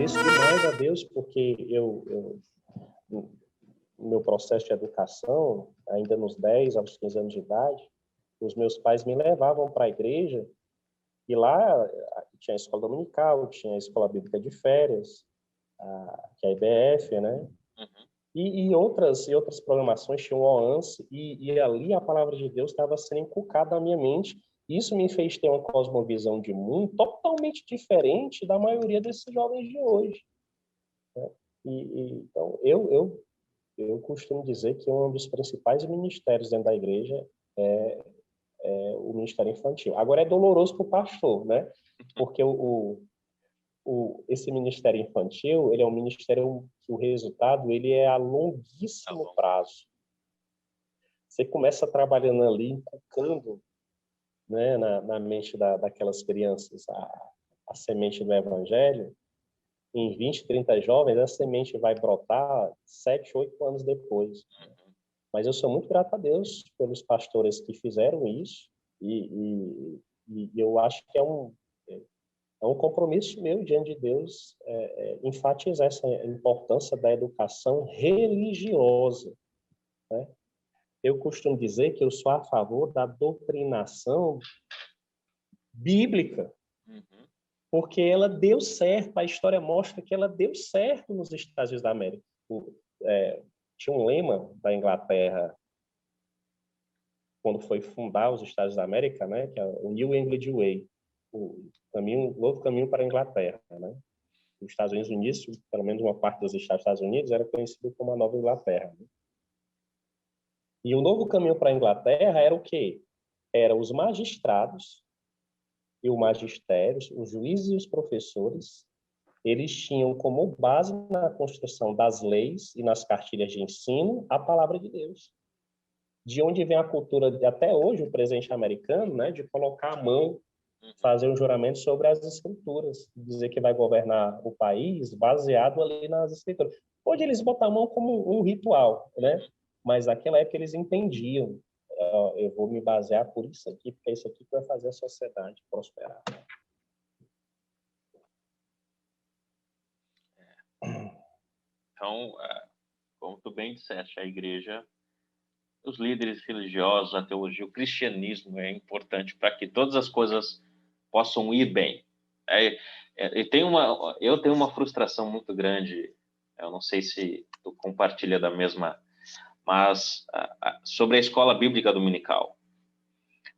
agradeço demais a Deus, porque no meu processo de educação, ainda nos 10 aos 15 anos de idade, os meus pais me levavam para a igreja, e lá tinha a escola dominical, tinha a escola bíblica de férias, que é a IBF, né? E outras programações, tinham o OANS, e ali a palavra de Deus estava sendo inculcada na minha mente. Isso me fez ter uma cosmovisão de mundo totalmente diferente da maioria desses jovens de hoje, né? Então, eu costumo dizer que um dos principais ministérios dentro da igreja é o ministério infantil. Agora, é doloroso para o pastor, né? Porque esse ministério infantil, ele é um ministério que o resultado ele é a longuíssimo prazo. Você começa trabalhando ali, inculcando, né, na mente daquelas crianças a semente do evangelho. Em 20, 30 jovens, a semente vai brotar 7, 8 anos depois. Mas eu sou muito grato a Deus pelos pastores que fizeram isso, e eu acho que é um compromisso meu diante de Deus enfatizar essa importância da educação religiosa, né? Eu costumo dizer que eu sou a favor da doutrinação bíblica, porque ela deu certo, a história mostra que ela deu certo nos Estados Unidos da América. Tinha um lema da Inglaterra, quando foi fundar os Estados da América, né, que é o New England Way, o novo caminho para a Inglaterra, né? Os Estados Unidos, no início, pelo menos uma parte dos Estados Unidos, era conhecido como a Nova Inglaterra, né? E o novo caminho para a Inglaterra era o quê? Eram os magistrados e o magistério, os juízes e os professores. Eles tinham como base na construção das leis e nas cartilhas de ensino a palavra de Deus. De onde vem a cultura, até hoje, o presidente americano, né, de colocar a mão, fazer um juramento sobre as escrituras, dizer que vai governar o país baseado ali nas escrituras. Hoje eles botam a mão como um ritual, né? Mas naquela época eles entendiam, eu vou me basear por isso aqui, porque é isso aqui que vai fazer a sociedade prosperar. Então, como tu bem disseste, a igreja, os líderes religiosos, a teologia, o cristianismo é importante para que todas as coisas possam ir bem. Eu tenho uma frustração muito grande, eu não sei se tu compartilha da mesma, mas sobre a escola bíblica dominical.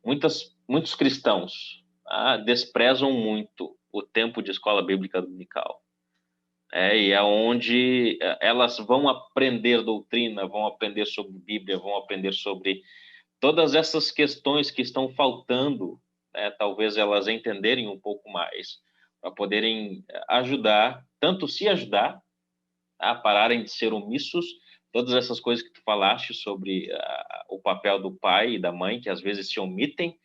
Muitos cristãos desprezam muito o tempo de escola bíblica dominical. E é onde elas vão aprender doutrina, vão aprender sobre Bíblia, vão aprender sobre todas essas questões que estão faltando, né? Talvez elas entenderem um pouco mais, para poderem ajudar, tanto se ajudar a pararem de ser omissos, todas essas coisas que tu falaste sobre o papel do pai e da mãe, que às vezes se omitem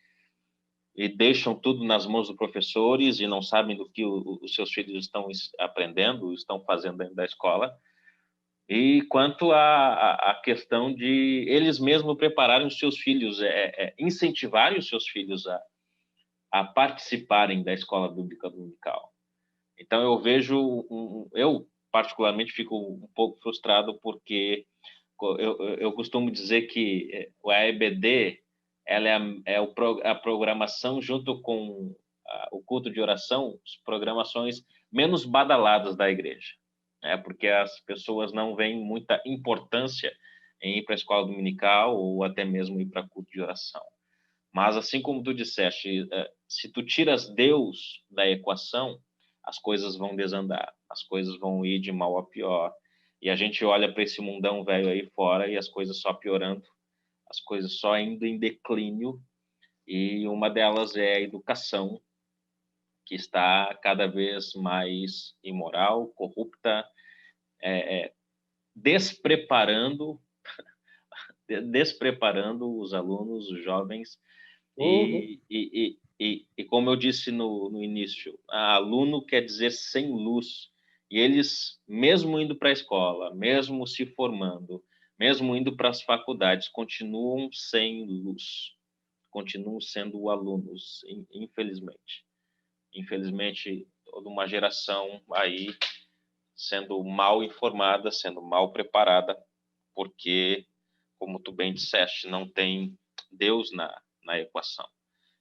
e deixam tudo nas mãos dos professores e não sabem do que os seus filhos estão aprendendo, estão fazendo dentro da escola. E quanto à questão de eles mesmos prepararem os seus filhos, incentivarem os seus filhos a participarem da escola bíblica dominical. Então, eu vejo, eu particularmente fico um pouco frustrado porque eu costumo dizer que o EBD ela a programação junto com o culto de oração, as programações menos badaladas da igreja, porque as pessoas não veem muita importância em ir para a escola dominical ou até mesmo ir para culto de oração. Mas assim como tu disseste, se tu tiras Deus da equação, as coisas vão desandar, as coisas vão ir de mal a pior. E a gente olha para esse mundão velho aí fora e as coisas só piorando, as coisas só indo em declínio. E uma delas é a educação, que está cada vez mais imoral, corrupta, despreparando os alunos, os jovens. E como eu disse no início, aluno quer dizer sem luz. E eles, mesmo indo para a escola, mesmo se formando, mesmo indo para as faculdades, continuam sem luz. Continuam sendo alunos, infelizmente. Infelizmente, toda uma geração aí sendo mal informada, sendo mal preparada, porque, como tu bem disseste, não tem Deus na equação.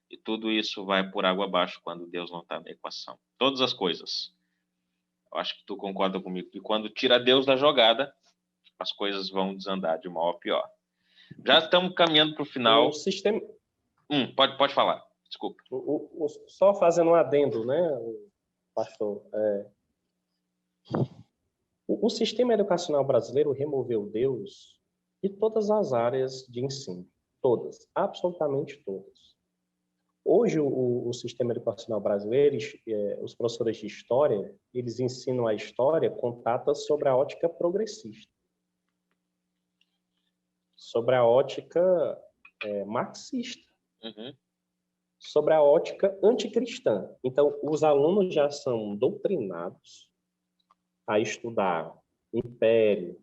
E tudo isso vai por água abaixo quando Deus não está na equação. Todas as coisas. Eu acho que tu concorda comigo que quando tira Deus da jogada, as coisas vão desandar de mal a pior. Já estamos caminhando para o final. O sistema, Pode falar, desculpa. só fazendo um adendo, né, pastor? O sistema educacional brasileiro removeu Deus de todas as áreas de ensino. Todas, absolutamente todas. Hoje, o sistema educacional brasileiro, os professores de história, eles ensinam a história contada sobre a ótica progressista, sobre a ótica marxista, sobre a ótica anticristã. Então, os alunos já são doutrinados a estudar império,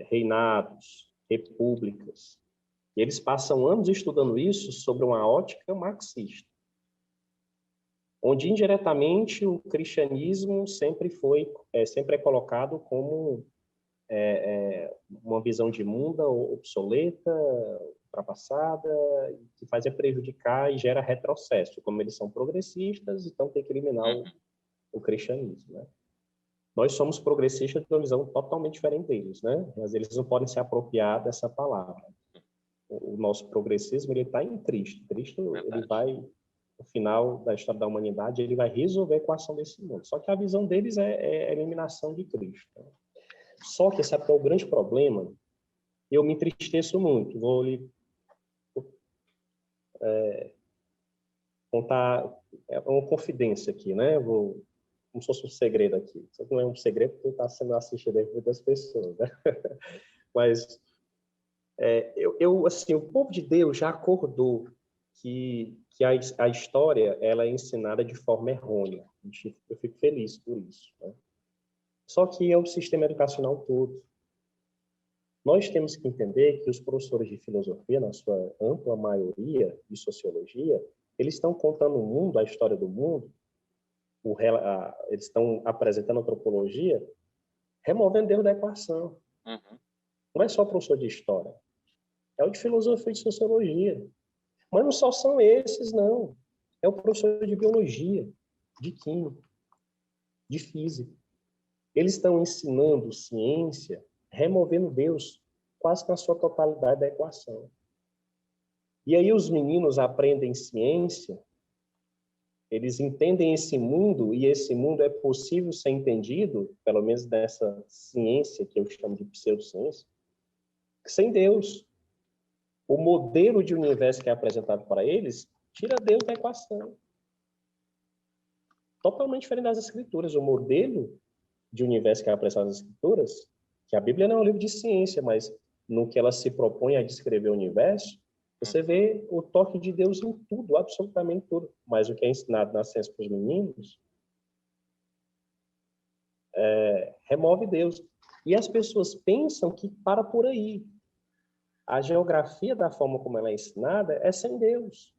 reinados, repúblicas. E eles passam anos estudando isso sobre uma ótica marxista, onde indiretamente o cristianismo sempre é colocado como uma visão de mundo obsoleta, ultrapassada, que faz prejudicar e gera retrocesso. Como eles são progressistas, então tem que eliminar o cristianismo, né? Nós somos progressistas de uma visão totalmente diferente deles, né? Mas eles não podem se apropriar dessa palavra. O nosso progressismo, ele está em Cristo. Cristo, ele vai, no final da história da humanidade, ele vai resolver a equação desse mundo. Só que a visão deles é a eliminação de Cristo. Só que, sabe qual é o grande problema? Eu me entristeço muito. Vou lhe contar uma confidência aqui, né? Como se fosse um segredo aqui. Isso não é um segredo porque está sendo assistido por muitas pessoas, né? Mas assim, o povo de Deus já acordou que a história ela é ensinada de forma errônea. Eu fico feliz por isso, né? Só que é o sistema educacional todo. Nós temos que entender que os professores de filosofia, na sua ampla maioria, de sociologia, eles estão contando o mundo, a história do mundo, eles estão apresentando antropologia, removendo Deus da equação. Não é só professor de história, é o de filosofia e de sociologia. Mas não só são esses, não. É o professor de biologia, de química, de física. Eles estão ensinando ciência, removendo Deus quase na sua totalidade da equação. E aí os meninos aprendem ciência, eles entendem esse mundo, e esse mundo é possível ser entendido, pelo menos dessa ciência que eu chamo de pseudociência, sem Deus. O modelo de universo que é apresentado para eles tira Deus da equação. Totalmente diferente das escrituras. O modelo de universo que é apresentado nas escrituras, que a Bíblia não é um livro de ciência, mas no que ela se propõe a descrever o universo, você vê o toque de Deus em tudo, absolutamente tudo. Mas o que é ensinado na ciência para os meninos remove Deus. E as pessoas pensam que para por aí. A geografia da forma como ela é ensinada é sem Deus.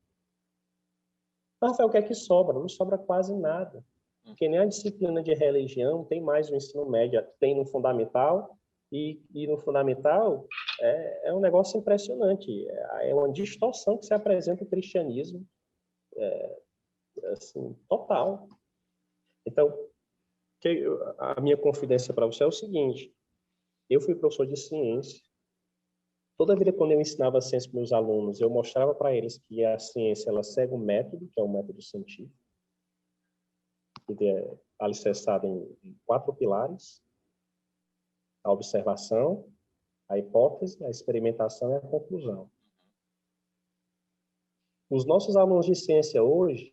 Mas, Rafael, o que é que sobra? Não sobra quase nada. Porque nem a disciplina de religião tem mais no ensino médio, tem no fundamental, e no fundamental é um negócio impressionante. É uma distorção que se apresenta o cristianismo, assim, total. Então, a minha confidência para você é o seguinte: eu fui professor de ciência. Toda vida, quando eu ensinava ciência para meus alunos, eu mostrava para eles que a ciência ela segue um método, que é um método científico, que é alicerçado em 4 pilares: a observação, a hipótese, a experimentação e a conclusão. Os nossos alunos de ciência hoje,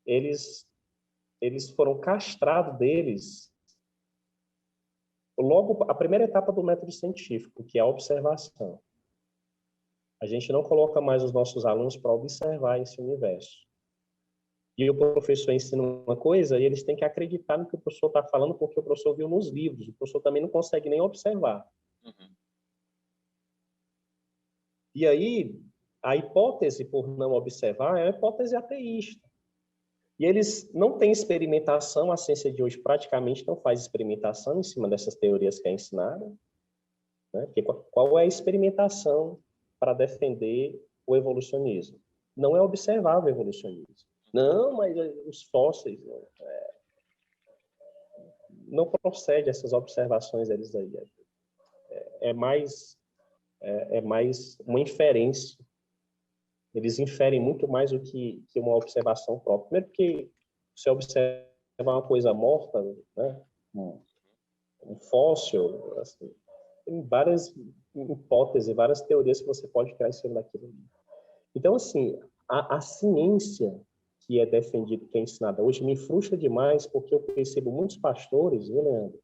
eles foram castrados deles logo a primeira etapa do método científico, que é a observação. A gente não coloca mais os nossos alunos para observar esse universo. E o professor ensina uma coisa e eles têm que acreditar no que o professor está falando porque o professor viu nos livros. O professor também não consegue nem observar. E aí, a hipótese por não observar é uma hipótese ateísta. E eles não têm experimentação, a ciência de hoje praticamente não faz experimentação em cima dessas teorias que é ensinada, né? Porque qual é a experimentação para defender o evolucionismo? Não é observar o evolucionismo. Não, mas os fósseis... Não procede essas observações deles aí. É mais uma inferência. Eles inferem muito mais do que uma observação própria. Primeiro porque você observa uma coisa morta, né? Um fóssil, assim, tem várias hipóteses, várias teorias que você pode criar em cima daquilo. Então, assim, a ciência que é defendida, que é ensinada hoje, me frustra demais, porque eu percebo muitos pastores, viu, Leandro,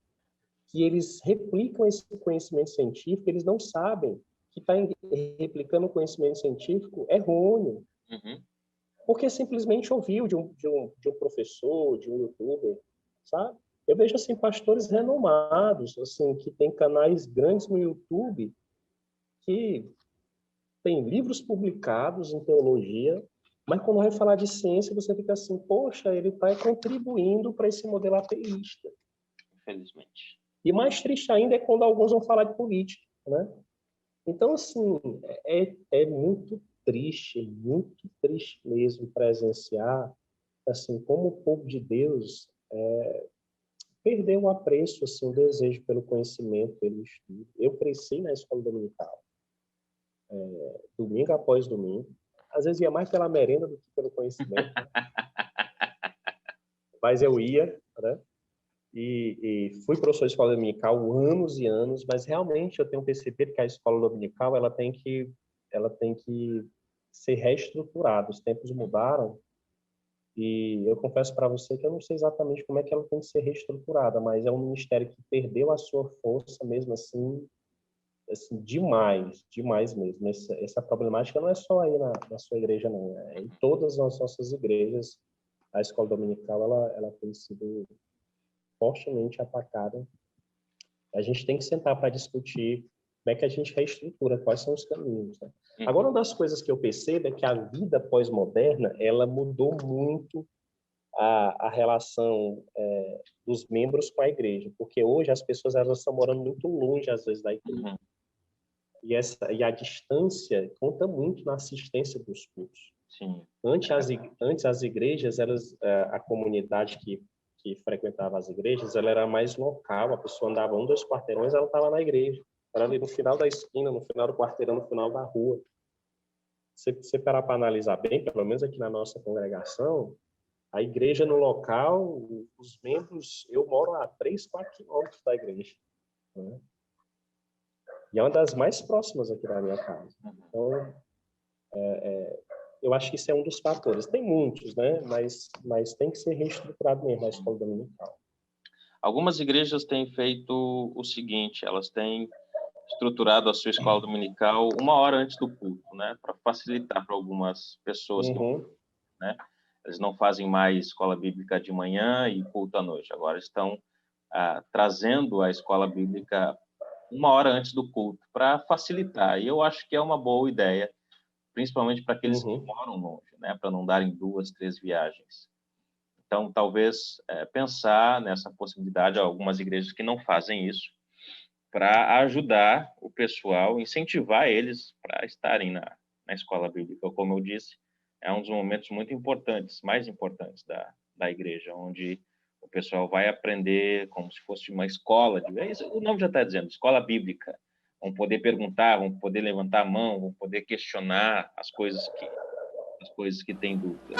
que eles replicam esse conhecimento científico, eles não sabem que está replicando o conhecimento científico errôneo, porque simplesmente ouviu de um professor, de um youtuber, sabe? Eu vejo, assim, pastores renomados, assim, que têm canais grandes no YouTube, que têm livros publicados em teologia, mas quando vai falar de ciência, você fica assim, poxa, ele está contribuindo para esse modelo ateísta. Infelizmente. E mais triste ainda é quando alguns vão falar de política, né? Então, assim, é muito triste mesmo presenciar, assim, como o povo de Deus perdeu o apreço, assim, o desejo pelo conhecimento, pelo estudo. Eu cresci na escola dominical, domingo após domingo. Às vezes ia mais pela merenda do que pelo conhecimento, né? Mas eu ia, né? E fui professor de escola dominical anos e anos, mas realmente eu tenho percebido que a escola dominical ela tem que ser reestruturada. Os tempos mudaram e eu confesso para você que eu não sei exatamente como é que ela tem que ser reestruturada, mas é um ministério que perdeu a sua força mesmo assim demais mesmo. Essa problemática não é só aí na sua igreja, não. É em todas as nossas igrejas, a escola dominical ela tem sido fortemente atacada. A gente tem que sentar para discutir como é que a gente reestrutura, quais são os caminhos, né? Agora, uma das coisas que eu percebo é que a vida pós-moderna, ela mudou muito a relação dos membros com a igreja, porque hoje as pessoas elas estão morando muito longe, às vezes, da igreja. E a distância conta muito na assistência dos cultos. Sim. Antes as igrejas, a comunidade que frequentava as igrejas, ela era mais local, a pessoa andava 1, 2 quarteirões, ela estava na igreja. Era ali no final da esquina, no final do quarteirão, no final da rua. Se você parar para analisar bem, pelo menos aqui na nossa congregação, a igreja no local, os membros, eu moro a 3, 4 quilômetros da igreja, né? E é uma das mais próximas aqui da minha casa. Então, eu acho que isso é um dos fatores. Tem muitos, né? Mas tem que ser reestruturado mesmo a escola dominical. Algumas igrejas têm feito o seguinte, elas têm estruturado a sua escola dominical 1 hora antes do culto, né? Para facilitar para algumas pessoas, né? Eles não fazem mais escola bíblica de manhã e culto à noite. Agora estão trazendo a escola bíblica 1 hora antes do culto para facilitar. E eu acho que é uma boa ideia, principalmente para aqueles que moram longe, né? Para não darem 2, 3 viagens. Então, talvez pensar nessa possibilidade, algumas igrejas que não fazem isso, para ajudar o pessoal, incentivar eles para estarem na escola bíblica. Como eu disse, é um dos momentos muito importantes, mais importantes da igreja, onde o pessoal vai aprender como se fosse uma escola. O nome já está dizendo, escola bíblica. Vão poder perguntar, vão poder levantar a mão, vão poder questionar as coisas que têm dúvidas.